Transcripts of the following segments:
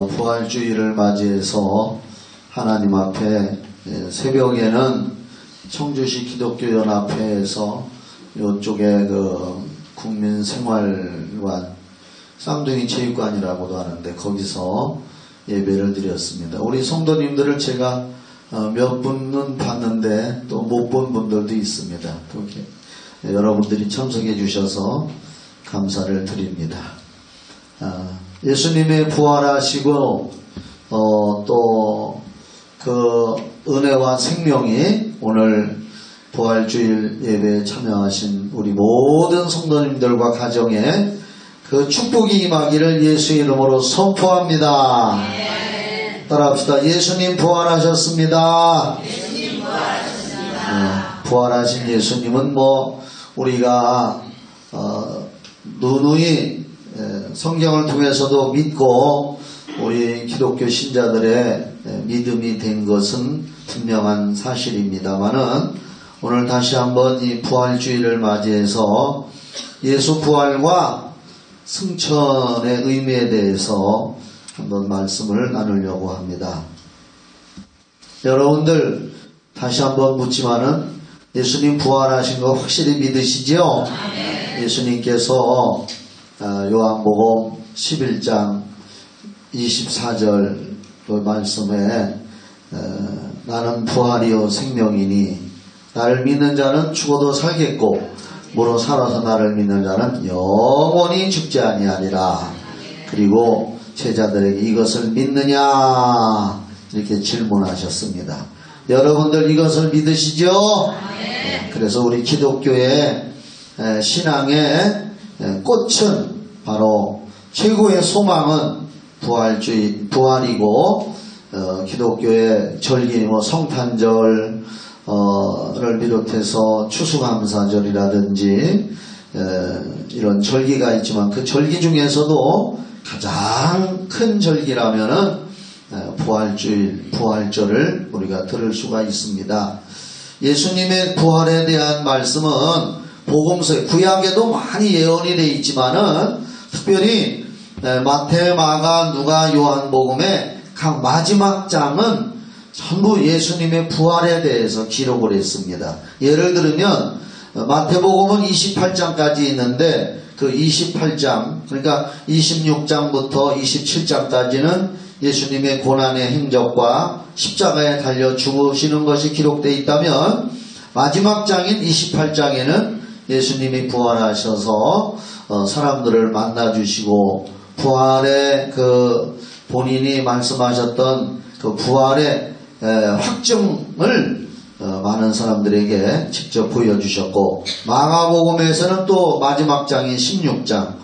부활주의를 맞이해서 하나님 앞에 새벽에는 청주시 기독교연합회에서 이쪽에 국민생활관 쌍둥이 체육관이라고도 하는데 거기서 예배를 드렸습니다. 우리 성도님들을 제가 몇 분은 봤는데 또 못 본 분들도 있습니다. 또 이렇게 여러분들이 참석해 주셔서 감사를 드립니다. 예수님의 부활하시고 또 그 은혜와 생명이 오늘 부활주일 예배에 참여하신 우리 모든 성도님들과 가정에 그 축복이 임하기를 예수의 이름으로 선포합니다. 네. 따라합시다. 예수님 부활하셨습니다. 예수님 부활하셨습니다. 부활하신 예수님은 우리가 누누이 성경을 통해서도 믿고 우리 기독교 신자들의 믿음이 된 것은 분명한 사실입니다만은 오늘 다시 한번 이 부활주의를 맞이해서 예수 부활과 승천의 의미에 대해서 한번 말씀을 나누려고 합니다. 여러분들 다시 한번 묻지만은 예수님 부활하신 거 확실히 믿으시죠? 예수님께서 요한복음 11장 24절 그 말씀에 나는 부활이요 생명이니 나를 믿는 자는 죽어도 살겠고 무로 살아서 나를 믿는 자는 영원히 죽지 아니하리라. 그리고 제자들에게 이것을 믿느냐 이렇게 질문하셨습니다. 여러분들 이것을 믿으시죠? 그래서 우리 기독교의 신앙의 꽃은 바로 최고의 소망은 부활이고 기독교의 절기 성탄절 를 비롯해서 추수감사절이라든지 이런 절기가 있지만 그 절기 중에서도 가장 큰 절기라면은 부활절을 우리가 들을 수가 있습니다. 예수님의 부활에 대한 말씀은 복음서에 구약에도 많이 예언이 되어 있지만은 특별히 마태, 마가, 누가, 요한복음의 각 마지막 장은 전부 예수님의 부활에 대해서 기록을 했습니다. 예를 들면 마태복음은 28장까지 있는데 그 28장 그러니까 26장부터 27장까지는 예수님의 고난의 행적과 십자가에 달려 죽으시는 것이 기록되어 있다면 마지막 장인 28장에는 예수님이 부활하셔서 사람들을 만나주시고 부활의 그 본인이 말씀하셨던 그 부활의 확증을 많은 사람들에게 직접 보여주셨고 마가복음에서는 또 마지막 장인 16장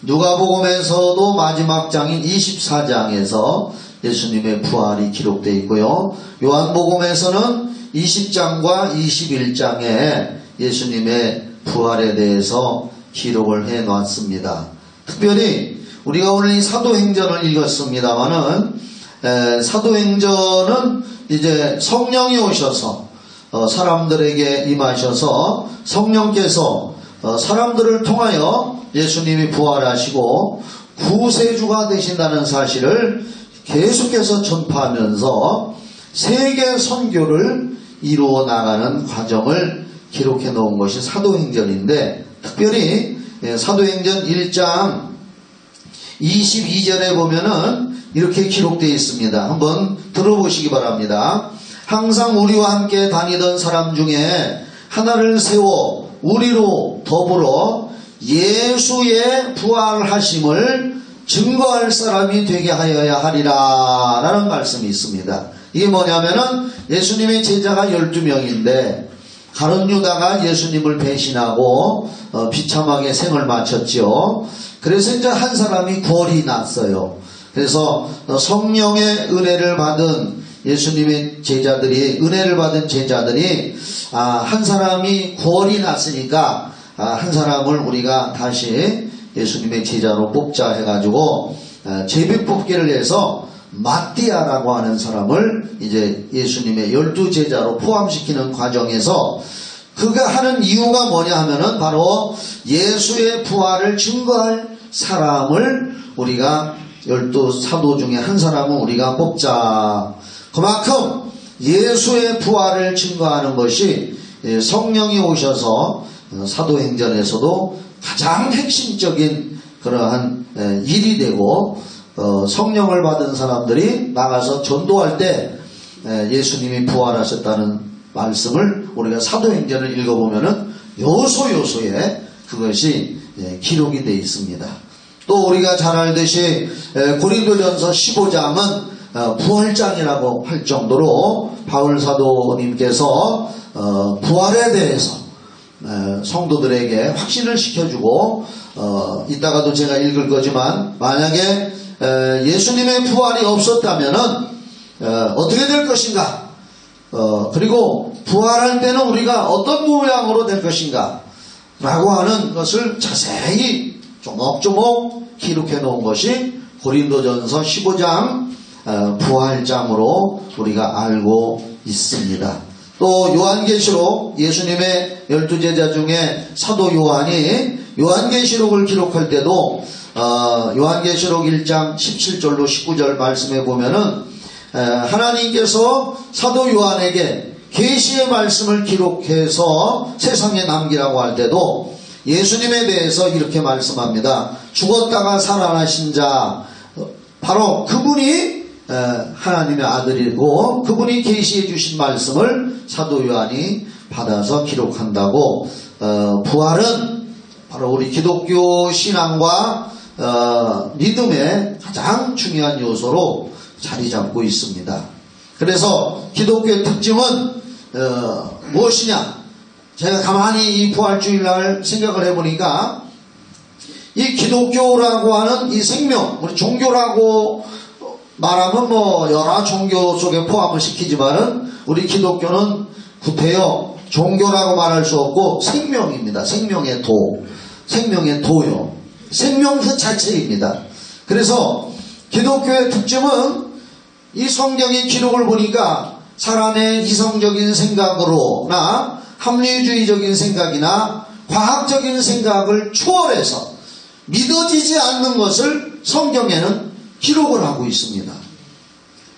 누가복음에서도 마지막 장인 24장에서 예수님의 부활이 기록되어 있고요. 요한복음에서는 20장과 21장에 예수님의 부활에 대해서 기록을 해놨습니다. 특별히 우리가 오늘 이 사도행전을 읽었습니다마는 사도행전은 이제 성령이 오셔서 사람들에게 임하셔서 성령께서 사람들을 통하여 예수님이 부활하시고 구세주가 되신다는 사실을 계속해서 전파하면서 세계 선교를 이루어 나가는 과정을 기록해 놓은 것이 사도행전인데 특별히 사도행전 1장 22절에 보면은 이렇게 기록되어 있습니다. 한번 들어보시기 바랍니다. 항상 우리와 함께 다니던 사람 중에 하나를 세워 우리로 더불어 예수의 부활하심을 증거할 사람이 되게 하여야 하리라 라는 말씀이 있습니다. 이게 뭐냐면은 예수님의 제자가 12명인데 가룟 유다가 예수님을 배신하고 비참하게 생을 마쳤죠. 그래서 이제 한 사람이 구원이 났어요. 그래서 성령의 은혜를 받은 예수님의 제자들이 은혜를 받은 제자들이 한 사람이 구원이 났으니까 한 사람을 우리가 다시 예수님의 제자로 뽑자 해가지고 제비 뽑기를 해서 마띠아라고 하는 사람을 이제 예수님의 12제자로 포함시키는 과정에서 그가 하는 이유가 뭐냐 하면은 바로 예수의 부활을 증거할 사람을 우리가 12 사도 중에 한 사람은 우리가 뽑자. 그만큼 예수의 부활을 증거하는 것이 성령이 오셔서 사도행전에서도 가장 핵심적인 그러한 일이 되고, 성령을 받은 사람들이 나가서 전도할 때 예수님이 부활하셨다는 말씀을 우리가 사도행전을 읽어보면은 요소요소에 그것이 기록이 되어 있습니다. 또 우리가 잘 알듯이 고린도전서 15장은 부활장이라고 할 정도로 바울 사도님께서 부활에 대해서 성도들에게 확신을 시켜주고, 이따가도 제가 읽을 거지만 만약에 예수님의 부활이 없었다면은 어떻게 될 것인가, 그리고 부활할 때는 우리가 어떤 모양으로 될 것인가 라고 하는 것을 자세히 조목조목 기록해 놓은 것이 고린도전서 15장 부활장으로 우리가 알고 있습니다. 또 요한계시록, 예수님의 12제자 중에 사도 요한이 요한계시록을 기록할 때도 요한계시록 1장 17절로 19절 말씀에 보면은 하나님께서 사도 요한에게 계시의 말씀을 기록해서 세상에 남기라고 할 때도 예수님에 대해서 이렇게 말씀합니다. 죽었다가 살아나신 자, 바로 그분이 하나님의 아들이고 그분이 계시해 주신 말씀을 사도 요한이 받아서 기록한다고. 부활은 바로 우리 기독교 신앙과 믿음의 가장 중요한 요소로 자리 잡고 있습니다. 그래서 기독교의 특징은 무엇이냐? 제가 가만히 이 부활주일날 생각을 해보니까 이 기독교라고 하는 이 생명, 우리 종교라고 말하면 뭐 여러 종교 속에 포함을 시키지만은 우리 기독교는 구태여 종교라고 말할 수 없고 생명입니다. 생명의 도, 생명의 도요. 생명 그 자체입니다. 그래서 기독교의 특징은 이 성경의 기록을 보니까 사람의 이성적인 생각으로나 합리주의적인 생각이나 과학적인 생각을 초월해서 믿어지지 않는 것을 성경에는 기록을 하고 있습니다.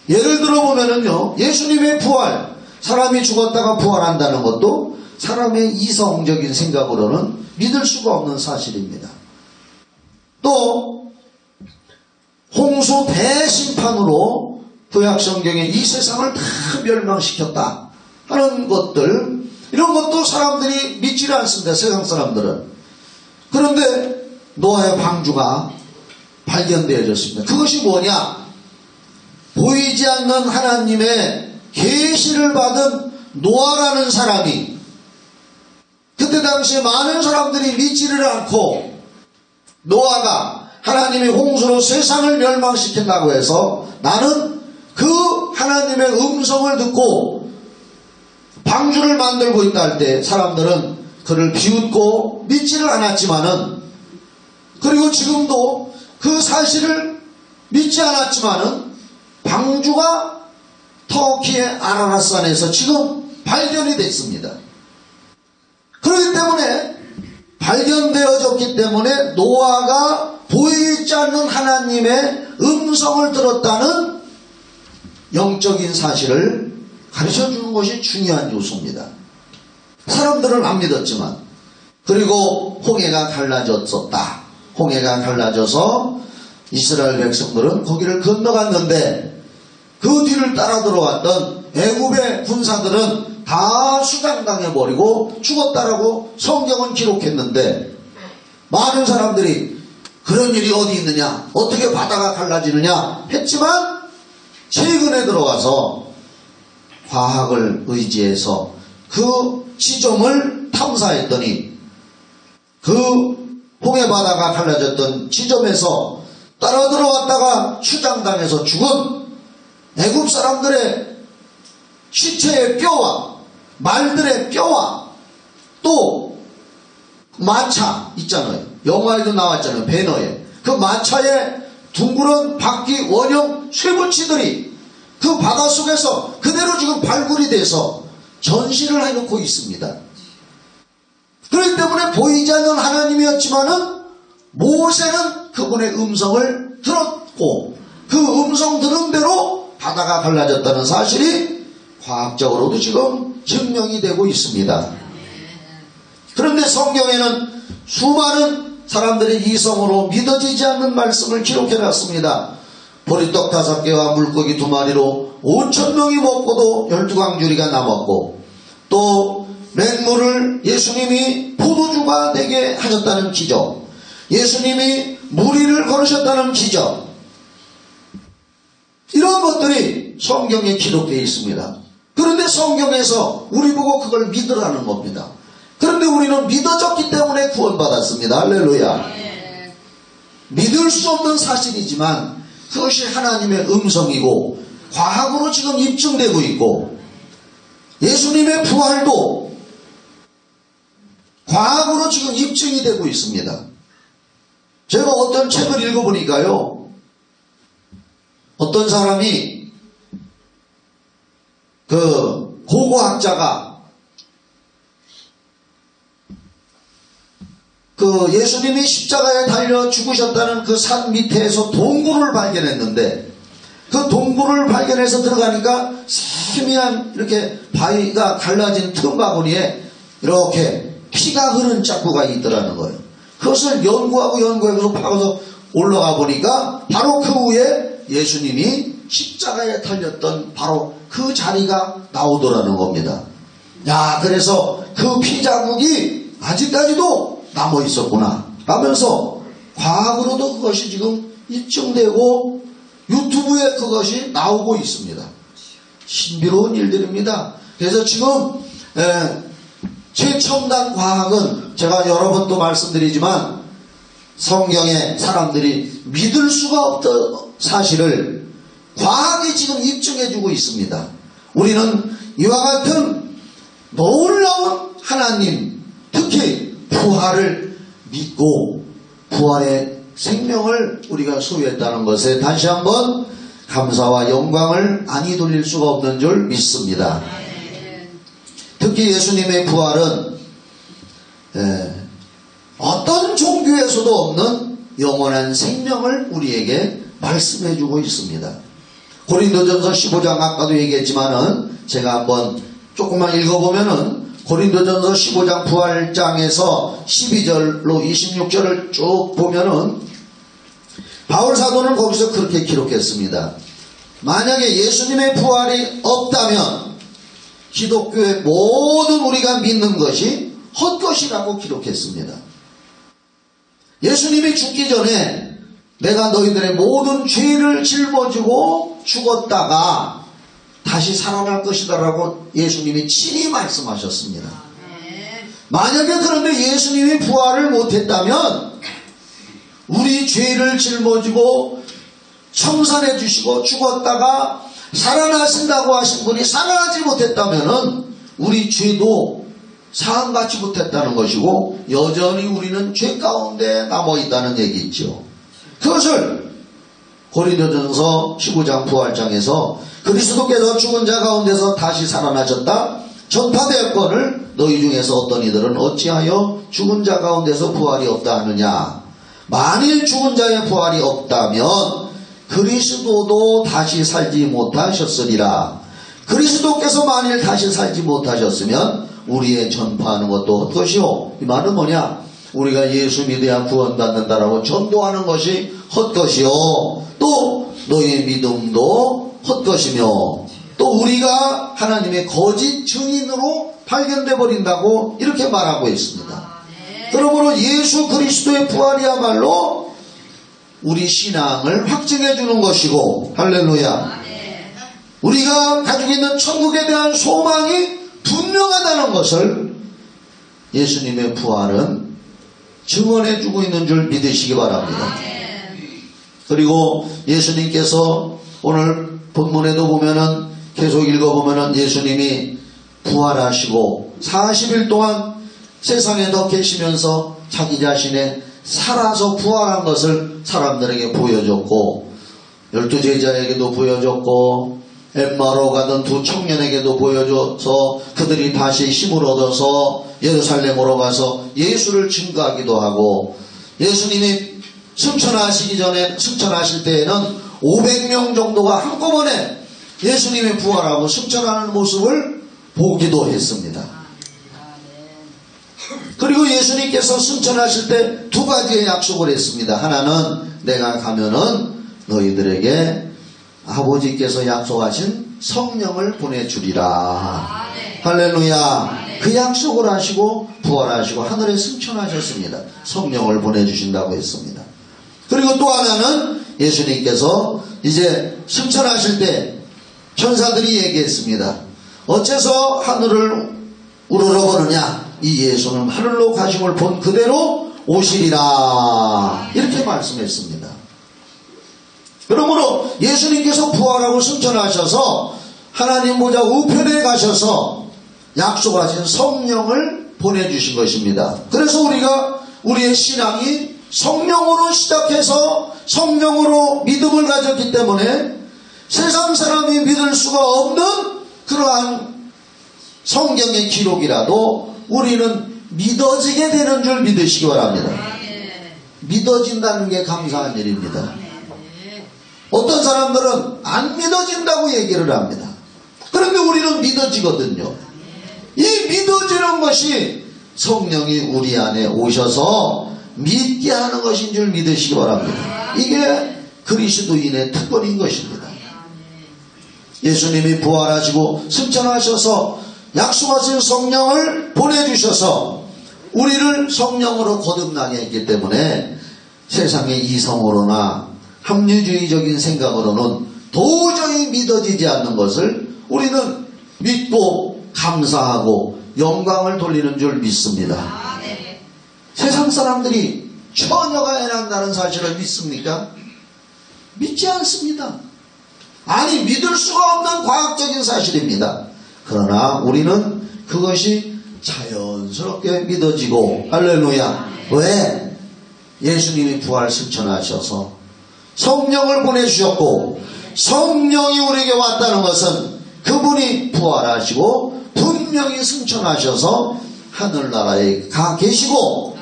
예를 들어 보면은요, 예수님의 부활, 사람이 죽었다가 부활한다는 것도 사람의 이성적인 생각으로는 믿을 수가 없는 사실입니다. 또 홍수 대심판으로 구약성경에 이 세상을 다 멸망시켰다 하는 것들, 이런 것도 사람들이 믿지를 않습니다. 세상 사람들은. 그런데 노아의 방주가 발견되어졌습니다. 그것이 뭐냐? 보이지 않는 하나님의 계시를 받은 노아라는 사람이, 그때 당시에 많은 사람들이 믿지를 않고 노아가 하나님이 홍수로 세상을 멸망시킨다고 해서 나는 그 하나님의 음성을 듣고 방주를 만들고 있다 할 때 사람들은 그를 비웃고 믿지를 않았지만은, 그리고 지금도 그 사실을 믿지 않았지만은 방주가 터키의 아라랏산에서 지금 발견이 됐습니다. 그렇기 때문에 발견되어졌기 때문에 노아가 보이지 않는 하나님의 음성을 들었다는 영적인 사실을 가르쳐주는 것이 중요한 요소입니다. 사람들은 안 믿었지만, 그리고 홍해가 갈라졌었다. 홍해가 갈라져서 이스라엘 백성들은 거기를 건너갔는데 그 뒤를 따라 들어왔던 애굽의 군사들은 다 수장당해버리고 죽었다라고 성경은 기록했는데, 많은 사람들이 그런 일이 어디 있느냐, 어떻게 바다가 갈라지느냐 했지만 최근에 들어와서 과학을 의지해서 그 지점을 탐사했더니 그 홍해바다가 갈라졌던 지점에서 따라 들어왔다가 추장당해서 죽은 애굽 사람들의 시체의 뼈와 말들의 뼈와 또 마차 있잖아요. 영화에도 나왔잖아요. 배너에. 그 마차의 둥그런 바퀴 원형 쇠붙이들이 그 바닷속에서 그대로 지금 발굴이 돼서 전시를 해놓고 있습니다. 그렇기 때문에 보이지 않는 하나님이었지만은 모세는 그분의 음성을 들었고 그 음성 들은 대로 바다가 갈라졌다는 사실이 과학적으로도 지금 증명이 되고 있습니다. 그런데 성경에는 수많은 사람들의 이성으로 믿어지지 않는 말씀을 기록해 놨습니다. 보리떡 5개와 물고기 2마리로 5,000명이 먹고도 12광주리가 남았고, 또 맹물을 예수님이 포도주가 되게 하셨다는 기적, 예수님이 무리를 걸으셨다는 기적, 이런 것들이 성경에 기록되어 있습니다. 그런데 성경에서 우리 보고 그걸 믿으라는 겁니다. 그런데 우리는 믿어졌기 때문에 구원받았습니다. 할렐루야. 믿을 수 없는 사실이지만 그것이 하나님의 음성이고 과학으로 지금 입증되고 있고, 예수님의 부활도 과학으로 지금 입증이 되고 있습니다. 제가 어떤 책을 읽어보니까요, 어떤 사람이 그 고고학자가 그 예수님이 십자가에 달려 죽으셨다는 그 산 밑에서 동굴을 발견했는데, 그 동굴을 발견해서 들어가니까 세미한 이렇게 바위가 갈라진 틈바구니에 이렇게 피가 흐른 자국가 있더라는 거예요. 그것을 연구해서 파고서 올라가 보니까 바로 그 위에 예수님이 십자가에 달렸던 바로 그 자리가 나오더라는 겁니다. 야, 그래서 그 피 자국이 아직까지도 남아 있었구나 하면서 과학으로도 그것이 지금 입증되고 유튜브에 그것이 나오고 있습니다. 신비로운 일들입니다. 그래서 지금 최첨단 과학은 제가 여러 번 또 말씀드리지만 성경에 사람들이 믿을 수가 없던 사실을 과학이 지금 입증해주고 있습니다. 우리는 이와 같은 놀라운 하나님, 특히 부활을 믿고 부활의 생명을 우리가 소유했다는 것에 다시 한번 감사와 영광을 아니 돌릴 수가 없는 줄 믿습니다. 특히 예수님의 부활은 어떤 종교에서도 없는 영원한 생명을 우리에게 말씀해주고 있습니다. 고린도전서 15장 아까도 얘기했지만은 제가 한번 조금만 읽어보면은 고린도전서 15장 부활장에서 12절로 26절을 쭉 보면은 바울 사도는 거기서 그렇게 기록했습니다. 만약에 예수님의 부활이 없다면 기독교의 모든 우리가 믿는 것이 헛것이라고 기록했습니다. 예수님이 죽기 전에 내가 너희들의 모든 죄를 짊어지고 죽었다가 다시 살아날 것이다라고 예수님이 친히 말씀하셨습니다. 만약에 그런데 예수님이 부활을 못했다면 우리 죄를 짊어지고 청산해 주시고 죽었다가 살아나신다고 하신 분이 살아나지 못했다면 우리 죄도 사함받지 못했다는 것이고 여전히 우리는 죄 가운데 남아있다는 얘기죠. 그것을 고린도전서 15장 부활장에서 그리스도께서 죽은 자 가운데서 다시 살아나셨다 전파되었거늘 너희 중에서 어떤 이들은 어찌하여 죽은 자 가운데서 부활이 없다 하느냐. 만일 죽은 자의 부활이 없다면 그리스도도 다시 살지 못하셨으리라. 그리스도께서 만일 다시 살지 못하셨으면 우리의 전파하는 것도 헛것이요. 이 말은 뭐냐? 우리가 예수 믿어야 구원받는다라고 전도하는 것이 헛것이요. 또 너희의 믿음도 헛것이며 또 우리가 하나님의 거짓 증인으로 발견돼 버린다고 이렇게 말하고 있습니다. 그러므로 예수 그리스도의 부활이야말로 우리 신앙을 확증해 주는 것이고, 할렐루야. 우리가 가지고 있는 천국에 대한 소망이 분명하다는 것을 예수님의 부활은 증언해 주고 있는 줄 믿으시기 바랍니다. 그리고 예수님께서 오늘 본문에도 보면은 계속 읽어보면은 예수님이 부활하시고 40일 동안 세상에 더 계시면서 자기 자신의 살아서 부활한 것을 사람들에게 보여줬고 12제자에게도 보여줬고 엠마로 가던 두 청년에게도 보여줘서 그들이 다시 힘을 얻어서 예루살렘으로 가서 예수를 증거하기도 하고 예수님이 승천하실 때에는 500명 정도가 한꺼번에 예수님이 부활하고 승천하는 모습을 보기도 했습니다. 그리고 예수님께서 승천하실 때 두 가지의 약속을 했습니다. 하나는 내가 가면은 너희들에게 아버지께서 약속하신 성령을 보내주리라. 할렐루야. 그 약속을 하시고 부활하시고 하늘에 승천하셨습니다. 성령을 보내주신다고 했습니다. 그리고 또 하나는 예수님께서 이제 승천하실 때 천사들이 얘기했습니다. 어째서 하늘을 우러러보느냐? 이 예수는 하늘로 가심을 본 그대로 오시리라. 이렇게 말씀했습니다. 그러므로 예수님께서 부활하고 승천하셔서 하나님 보좌 우편에 가셔서 약속하신 성령을 보내주신 것입니다. 그래서 우리가 우리의 신앙이 성령으로 시작해서 성령으로 믿음을 가졌기 때문에 세상 사람이 믿을 수가 없는 그러한 성경의 기록이라도 우리는 믿어지게 되는 줄 믿으시기 바랍니다. 믿어진다는 게 감사한 일입니다. 어떤 사람들은 안 믿어진다고 얘기를 합니다. 그런데 우리는 믿어지거든요. 이 믿어지는 것이 성령이 우리 안에 오셔서 믿게 하는 것인 줄 믿으시기 바랍니다. 이게 그리스도인의 특권인 것입니다. 예수님이 부활하시고 승천하셔서 약속하신 성령을 보내주셔서 우리를 성령으로 거듭나게 했기 때문에 세상의 이성으로나 합리주의적인 생각으로는 도저히 믿어지지 않는 것을 우리는 믿고 감사하고 영광을 돌리는 줄 믿습니다. 세상 사람들이 처녀가 애 낳는다는 사실을 믿습니까? 믿지 않습니다. 아니, 믿을 수가 없는 과학적인 사실입니다. 그러나 우리는 그것이 자연스럽게 믿어지고, 할렐루야. 왜? 예수님이 부활 승천하셔서 성령을 보내주셨고, 성령이 우리에게 왔다는 것은 그분이 부활하시고 분명히 승천하셔서 하늘나라에 가 계시고,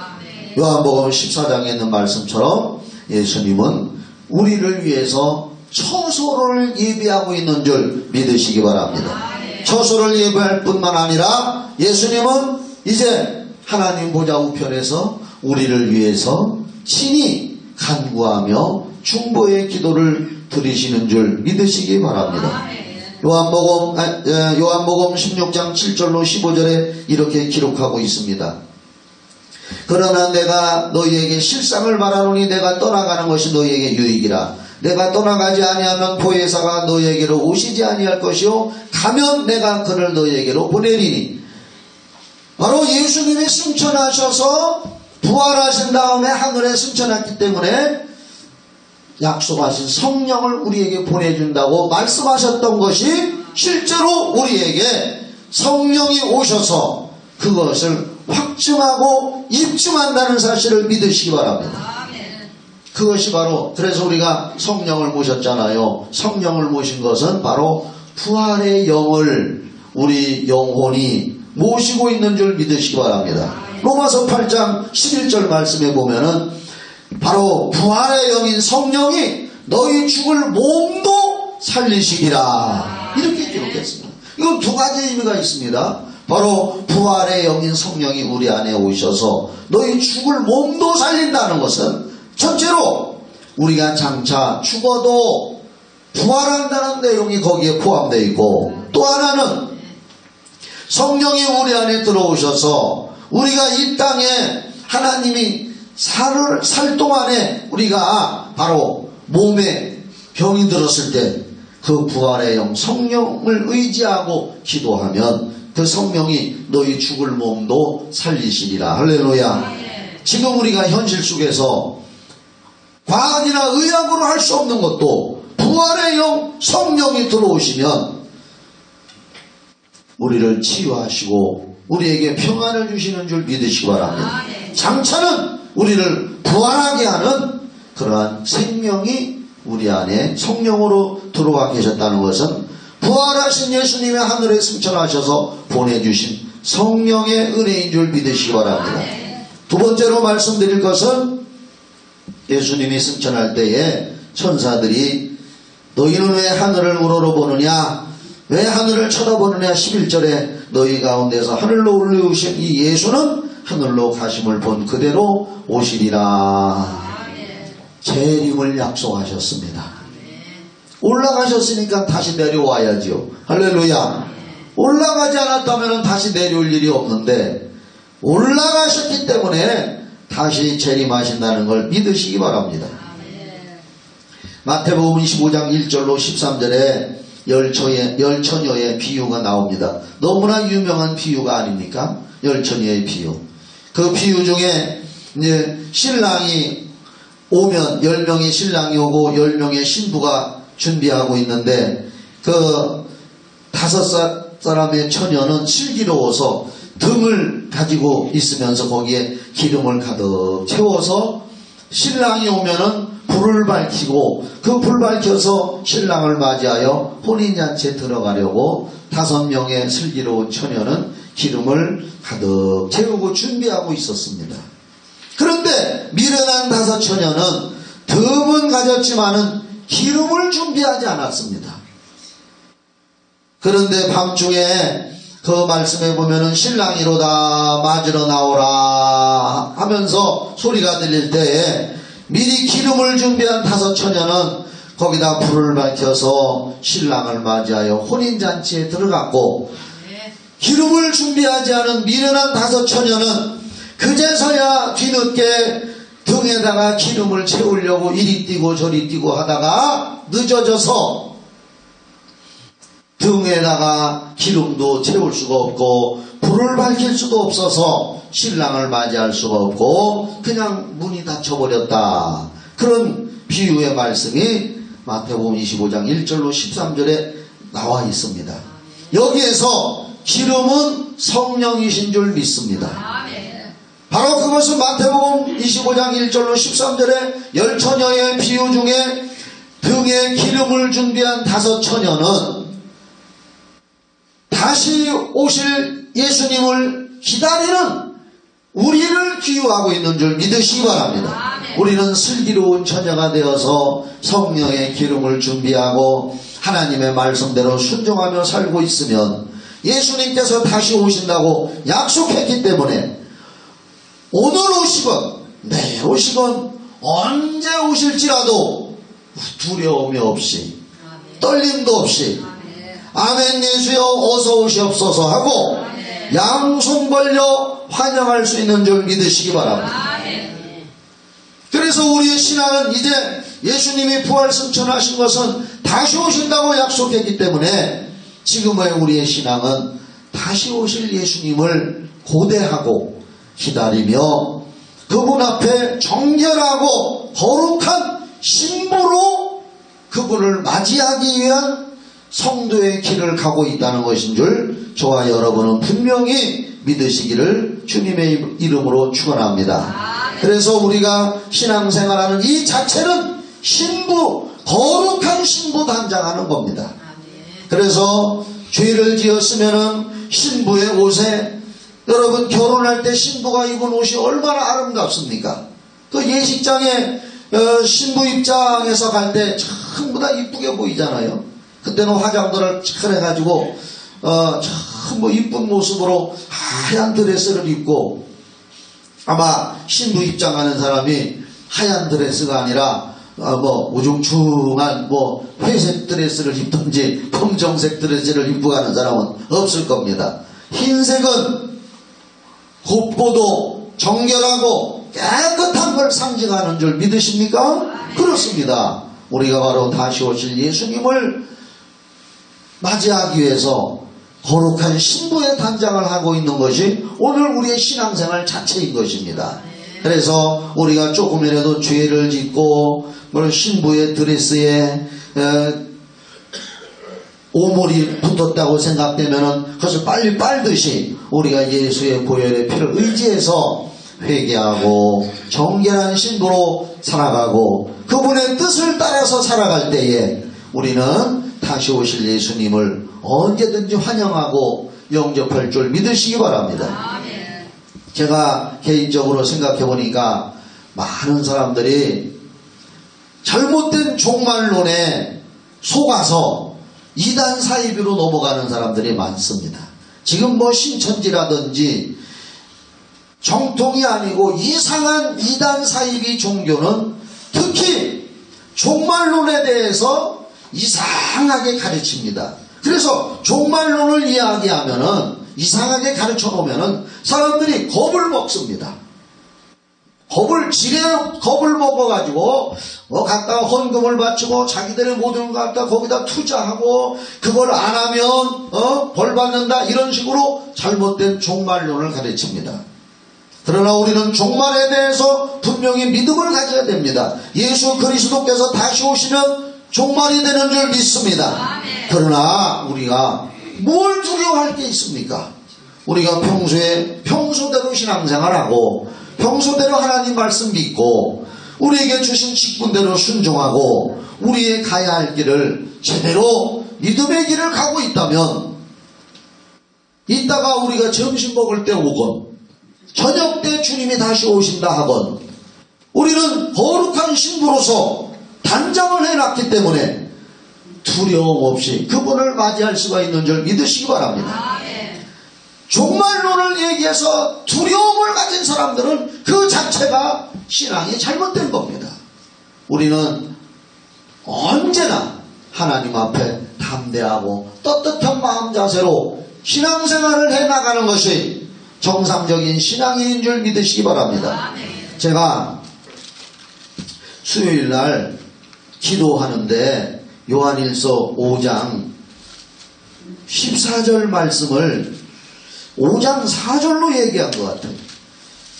요한복음 14장에 있는 말씀처럼 예수님은 우리를 위해서 처소를 예비하고 있는 줄 믿으시기 바랍니다. 처소를 예비할 뿐만 아니라 예수님은 이제 하나님 보좌 우편에서 우리를 위해서 친히 간구하며 중보의 기도를 드리시는 줄 믿으시기 바랍니다. 요한복음 16장 7절로 15절에 이렇게 기록하고 있습니다. 그러나 내가 너희에게 실상을 말하노니 내가 떠나가는 것이 너희에게 유익이라. 내가 떠나가지 아니하면 보혜사가 너희에게로 오시지 아니할 것이요 가면 내가 그를 너희에게로 보내리니. 바로 예수님이 승천하셔서 부활하신 다음에 하늘에 승천했기 때문에 약속하신 성령을 우리에게 보내준다고 말씀하셨던 것이 실제로 우리에게 성령이 오셔서 그것을 확증하고 입증한다는 사실을 믿으시기 바랍니다. 그것이 바로, 그래서 우리가 성령을 모셨잖아요. 성령을 모신 것은 바로 부활의 영을 우리 영혼이 모시고 있는 줄 믿으시기 바랍니다. 로마서 8장 11절 말씀에 보면은 바로 부활의 영인 성령이 너희 죽을 몸도 살리시리라, 이렇게 기록했습니다. 이건 두 가지 의미가 있습니다. 바로 부활의 영인 성령이 우리 안에 오셔서 너희 죽을 몸도 살린다는 것은 첫째로 우리가 장차 죽어도 부활한다는 내용이 거기에 포함되어 있고, 또 하나는 성령이 우리 안에 들어오셔서 우리가 이 땅에 하나님이 살 동안에 우리가 바로 몸에 병이 들었을 때 그 부활의 영 성령을 의지하고 기도하면 그 성령이 너희 죽을 몸도 살리시리라. 할렐루야. 지금 우리가 현실 속에서 과학이나 의학으로 할 수 없는 것도 부활의 영 성령이 들어오시면 우리를 치유하시고 우리에게 평안을 주시는 줄 믿으시기 바랍니다. 장차는 우리를 부활하게 하는 그러한 생명이 우리 안에 성령으로 들어와 계셨다는 것은 부활하신 예수님의 하늘에 승천하셔서 보내주신 성령의 은혜인 줄 믿으시기 바랍니다. 두 번째로 말씀드릴 것은 예수님이 승천할 때에 천사들이 너희는 왜 하늘을 우러러보느냐, 왜 하늘을 쳐다보느냐, 11절에 너희 가운데서 하늘로 올라오신 이 예수는 하늘로 가심을 본 그대로 오시리라. 재림을 약속하셨습니다. 올라가셨으니까 다시 내려와야지요. 할렐루야. 올라가지 않았다면 다시 내려올 일이 없는데 올라가셨기 때문에 다시 재림하신다는 걸 믿으시기 바랍니다. 마태복음 25장 1절로 13절에 열처녀의 비유가 나옵니다. 너무나 유명한 비유가 아닙니까? 열처녀의 비유. 그 비유 중에 이제 신랑이 오면 10명의 신랑이 오고 10명의 신부가 준비하고 있는데 그 5사람의 처녀는 슬기로워서 등을 가지고 있으면서 거기에 기름을 가득 채워서 신랑이 오면은 불을 밝히고 그 불 밝혀서 신랑을 맞이하여 혼인잔치에 들어가려고 5명의 슬기로운 처녀는 기름을 가득 채우고 준비하고 있었습니다. 그런데 미련한 5 처녀는 덤은 가졌지만은 기름을 준비하지 않았습니다. 그런데 밤중에 그 말씀에 보면은 신랑이로다 맞으러 나오라 하면서 소리가 들릴 때에 미리 기름을 준비한 5 처녀는 거기다 불을 밝혀서 신랑을 맞이하여 혼인잔치에 들어갔고, 기름을 준비하지 않은 미련한 5 처녀는 그제서야 뒤늦게 등에다가 기름을 채우려고 이리 뛰고 저리 뛰고 하다가 늦어져서 등에다가 기름도 채울 수가 없고 불을 밝힐 수도 없어서 신랑을 맞이할 수가 없고 그냥 문이 닫혀버렸다. 그런 비유의 말씀이 마태복음 25장 1절로 13절에 나와 있습니다. 여기에서 기름은 성령이신 줄 믿습니다. 바로 그것은 마태복음 25장 1절로 13절에 열처녀의 비유 중에 등에 기름을 준비한 5 처녀는 다시 오실 예수님을 기다리는 우리를 비유하고 있는 줄 믿으시기 바랍니다. 우리는 슬기로운 처녀가 되어서 성령의 기름을 준비하고 하나님의 말씀대로 순종하며 살고 있으면 예수님께서 다시 오신다고 약속했기 때문에 오늘 오시건 내일 오시건 언제 오실지라도 두려움이 없이 떨림도 없이 아멘 예수여 어서 오시옵소서 하고 양손 벌려 환영할 수 있는 줄 믿으시기 바랍니다. 그래서 우리의 신앙은 이제 예수님이 부활 승천하신 것은 다시 오신다고 약속했기 때문에 지금의 우리의 신앙은 다시 오실 예수님을 고대하고 기다리며 그분 앞에 정결하고 거룩한 신부로 그분을 맞이하기 위한 성도의 길을 가고 있다는 것인 줄 저와 여러분은 분명히 믿으시기를 주님의 이름으로 축원합니다. 그래서 우리가 신앙생활하는 이 자체는 신부, 거룩한 신부 단장하는 겁니다. 그래서 죄를 지었으면은 신부의 옷에, 여러분 결혼할 때 신부가 입은 옷이 얼마나 아름답습니까? 그 예식장에 신부 입장에서 갈 때 전부 다 이쁘게 보이잖아요. 그때는 화장들을 잘 해가지고 전부 이쁜 모습으로 하얀 드레스를 입고, 아마 신부 입장하는 사람이 하얀 드레스가 아니라 우중충한 회색 드레스를 입든지 검정색 드레스를 입고 가는 사람은 없을 겁니다. 흰색은 곱고도 정결하고 깨끗한 걸 상징하는 줄 믿으십니까? 그렇습니다. 우리가 바로 다시 오실 예수님을 맞이하기 위해서 거룩한 신부의 단장을 하고 있는 것이 오늘 우리의 신앙생활 자체인 것입니다. 그래서 우리가 조금이라도 죄를 짓고 신부의 드레스에 오물이 붙었다고 생각되면 그것을 빨리 빨듯이 우리가 예수의 보혈의 피를 의지해서 회개하고 정결한 신부로 살아가고 그분의 뜻을 따라서 살아갈 때에 우리는 다시 오실 예수님을 언제든지 환영하고 영접할 줄 믿으시기 바랍니다. 제가 개인적으로 생각해 보니까 많은 사람들이 잘못된 종말론에 속아서 이단 사이비로 넘어가는 사람들이 많습니다. 지금 뭐 신천지라든지 정통이 아니고 이상한 이단 사이비 종교는 특히 종말론에 대해서 이상하게 가르칩니다. 그래서 종말론을 이야기하면은 이상하게 가르쳐 놓으면은 사람들이 겁을 먹습니다. 겁을 먹어가지고 갖다가 헌금을 바치고 자기들의 모든 걸 갖다 거기다 투자하고 그걸 안 하면 벌 받는다 이런 식으로 잘못된 종말론을 가르칩니다. 그러나 우리는 종말에 대해서 분명히 믿음을 가져야 됩니다. 예수 그리스도께서 다시 오시면 종말이 되는 줄 믿습니다. 그러나 우리가 뭘 두려워할 게 있습니까? 우리가 평소대로 신앙생활하고 평소대로 하나님 말씀 믿고 우리에게 주신 직분대로 순종하고 우리의 가야 할 길을 제대로 믿음의 길을 가고 있다면 이따가 우리가 점심 먹을 때 오건 저녁 때 주님이 다시 오신다 하건 우리는 거룩한 신부로서 단장을 해놨기 때문에 두려움 없이 그분을 맞이할 수가 있는 줄 믿으시기 바랍니다. 종말론을 얘기해서 두려움을 가진 사람들은 그 자체가 신앙이 잘못된 겁니다. 우리는 언제나 하나님 앞에 담대하고 떳떳한 마음 자세로 신앙생활을 해나가는 것이 정상적인 신앙인인 줄 믿으시기 바랍니다. 제가 수요일날 기도하는데 요한일서 5장 14절 말씀을 5장 4절로 얘기한 것 같아요.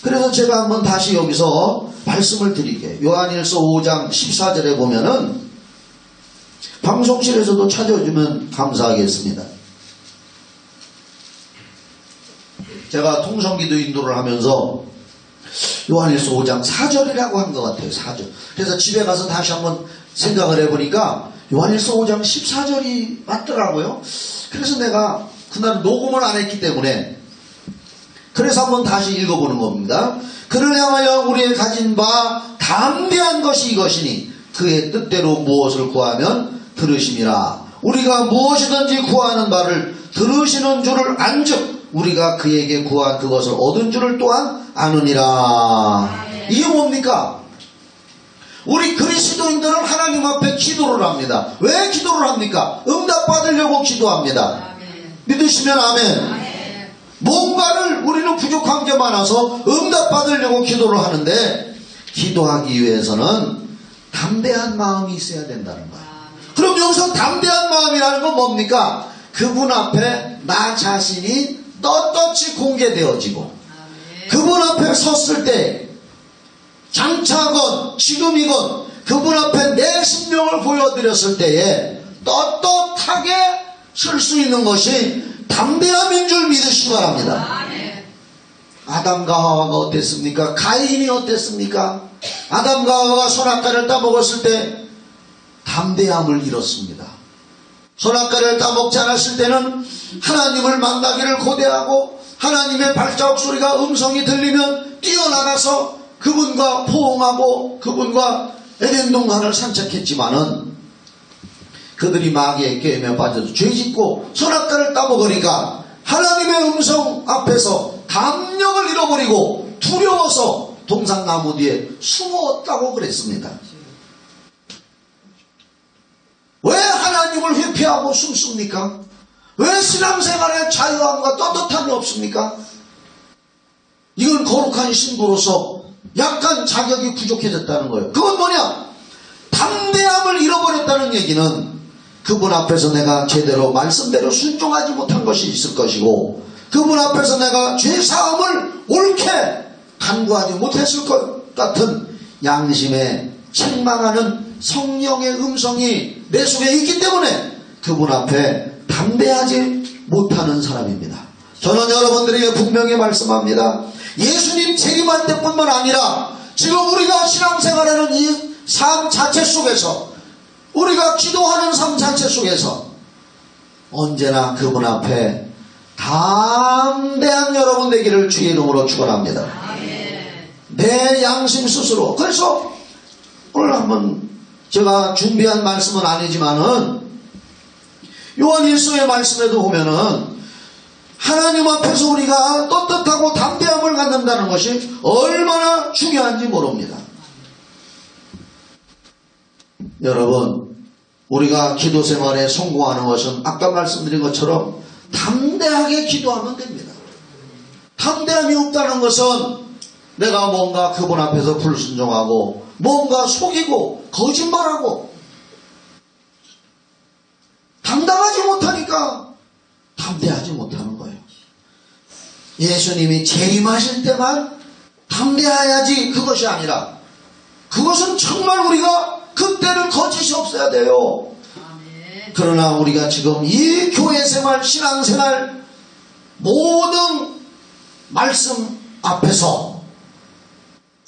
그래서 제가 한번 다시 여기서 말씀을 드릴게요. 요한일서 5장 14절에 보면은 방송실에서도 찾아주면 감사하겠습니다. 제가 통성기도 인도를 하면서 요한일서 5장 4절이라고 한 것 같아요. 4절. 그래서 집에 가서 다시 한번 생각을 해보니까 요한일서 5장 14절이 맞더라고요. 그래서 내가 그날 녹음을 안 했기 때문에 그래서 한번 다시 읽어보는 겁니다. 그를 향하여 우리의 가진 바 담대한 것이 이것이니 그의 뜻대로 무엇을 구하면 들으심이라. 우리가 무엇이든지 구하는 바를 들으시는 줄을 안즉 우리가 그에게 구한 그것을 얻은 줄을 또한 아느니라. 이게 뭡니까? 우리 그리스도인들은 하나님 앞에 기도를 합니다. 왜 기도를 합니까? 응답받으려고 기도합니다. 믿으시면 아멘. 뭔가를 우리는 부족한 게 많아서 응답받으려고 기도를 하는데 기도하기 위해서는 담대한 마음이 있어야 된다는 거예요. 그럼 여기서 담대한 마음이라는 건 뭡니까? 그분 앞에 나 자신이 떳떳이 공개되어지고 그분 앞에 섰을 때 장차건 지금이건 그분 앞에 내 심령을 보여드렸을 때에 떳떳하게 설 수 있는 것이 담대함인 줄 믿으시기 바랍니다. 아담과 하와가 어땠습니까? 가인이 어땠습니까? 아담과 하와가 선악과를 따먹었을 때 담대함을 잃었습니다. 선악과를 따먹지 않았을 때는 하나님을 만나기를 고대하고 하나님의 발자국 소리가 음성이 들리면 뛰어나가서 그분과 포옹하고 그분과 에덴 동산을 산책했지만은 그들이 마귀의 게임에 빠져서 죄짓고 선악과를 따먹으니까 하나님의 음성 앞에서 담력을 잃어버리고 두려워서 동산나무 뒤에 숨었다고 그랬습니다. 왜 하나님을 회피하고 숨습니까? 왜 신앙생활에 자유함과 떳떳함이 없습니까? 이건 거룩한 신부로서 약간 자격이 부족해졌다는 거예요. 그건 뭐냐? 담대함을 잃어버렸다는 얘기는 그분 앞에서 내가 제대로 말씀대로 순종하지 못한 것이 있을 것이고 그분 앞에서 내가 죄사함을 옳게 간구하지 못했을 것 같은 양심에 책망하는 성령의 음성이 내 속에 있기 때문에 그분 앞에 담대하지 못하는 사람입니다. 저는 여러분들에게 분명히 말씀합니다. 예수님 재림할 때뿐만 아니라 지금 우리가 신앙생활하는 이 삶 자체 속에서 우리가 기도하는 삶 자체 속에서 언제나 그분 앞에 담대한 여러분 되기를 주의 이름으로 축원합니다. 내 양심 스스로. 그래서 오늘 한번 제가 준비한 말씀은 아니지만은 요한 1서의 말씀에도 보면은 하나님 앞에서 우리가 떳떳하고 담대함을 갖는다는 것이 얼마나 중요한지 모릅니다. 여러분, 우리가 기도 생활에 성공하는 것은 아까 말씀드린 것처럼 담대하게 기도하면 됩니다. 담대함이 없다는 것은 내가 뭔가 그분 앞에서 불순종하고 뭔가 속이고 거짓말하고 당당하지 못하니까 담대하지 못하는 거예요. 예수님이 재림하실 때만 담대해야지 그것이 아니라 그것은 정말 우리가 그때는 거짓이 없어야 돼요. 그러나 우리가 지금 이 교회 생활, 신앙 생활 모든 말씀 앞에서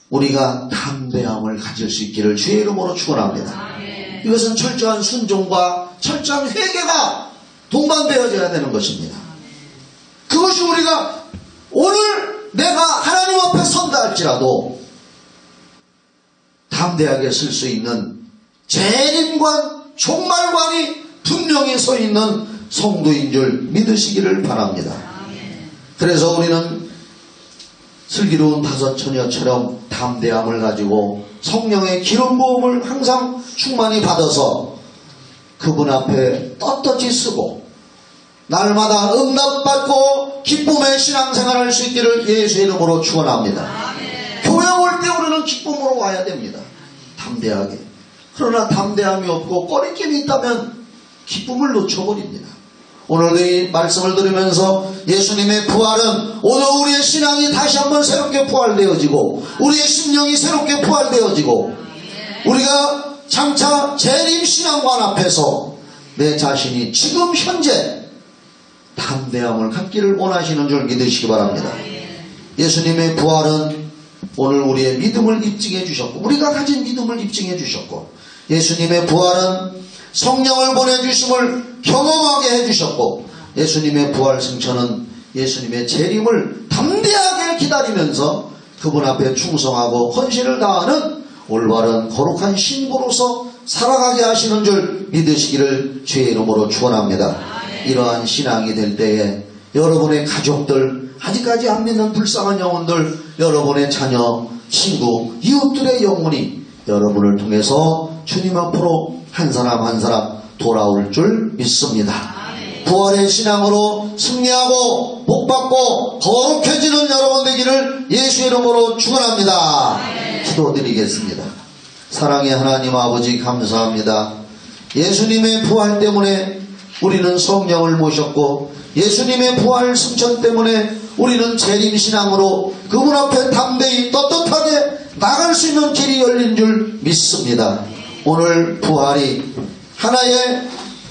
우리가 담대함을 가질 수 있기를 주의 이름으로 축원합니다. 이것은 철저한 순종과 철저한 회개가 동반되어져야 되는 것입니다. 그것이 우리가 오늘 내가 하나님 앞에 선다 할지라도 담대하게 쓸 수 있는 재림관, 종말관이 분명히 서 있는 성도인 줄 믿으시기를 바랍니다. 그래서 우리는 슬기로운 다섯 처녀처럼 담대함을 가지고 성령의 기름 부음을 항상 충만히 받아서 그분 앞에 떳떳이 쓰고 날마다 응답받고 기쁨의 신앙생활을 할 수 있기를 예수의 이름으로 축원합니다. 교회 올 때 우리는 기쁨으로 와야 됩니다. 담대하게. 그러나 담대함이 없고 꺼리낌이 있다면 기쁨을 놓쳐버립니다. 오늘 이 말씀을 들으면서 예수님의 부활은 오늘 우리의 신앙이 다시 한번 새롭게 부활되어지고 우리의 심령이 새롭게 부활되어지고 우리가 장차 재림신앙관 앞에서 내 자신이 지금 현재 담대함을 갖기를 원하시는 줄 믿으시기 바랍니다. 예수님의 부활은 오늘 우리의 믿음을 입증해 주셨고 우리가 가진 믿음을 입증해 주셨고 예수님의 부활은 성령을 보내주심을 경험하게 해주셨고 예수님의 부활 승천은 예수님의 재림을 담대하게 기다리면서 그분 앞에 충성하고 헌신을 다하는 올바른 거룩한 신부로서 살아가게 하시는 줄 믿으시기를 주의 이름으로 축원합니다. 이러한 신앙이 될 때에 여러분의 가족들, 아직까지 안 믿는 불쌍한 영혼들, 여러분의 자녀, 친구, 이웃들의 영혼이 여러분을 통해서 주님 앞으로 한 사람 한 사람 돌아올 줄 믿습니다. 부활의 신앙으로 승리하고 복받고 거룩해지는 여러분 되기를 예수의 이름으로 축원합니다. 기도드리겠습니다. 사랑의 하나님 아버지 감사합니다. 예수님의 부활 때문에 우리는 성령을 모셨고 예수님의 부활 승천 때문에 우리는 재림신앙으로 그분 앞에 담대히 떳떳하게 나갈 수 있는 길이 열린 줄 믿습니다. 오늘 부활이 하나의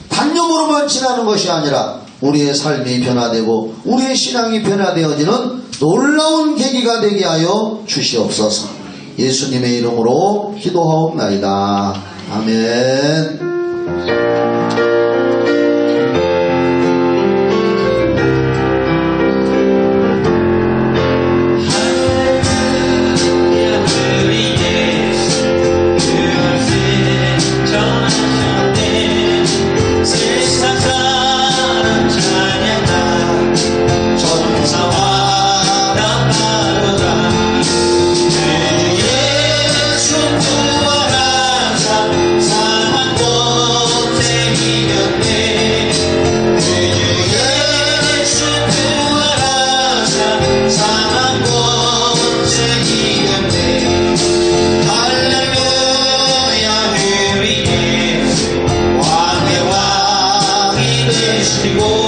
단념으로만 지나는 것이 아니라 우리의 삶이 변화되고 우리의 신앙이 변화되어지는 놀라운 계기가 되게 하여 주시옵소서. 예수님의 이름으로 기도하옵나이다. 아멘. 그리고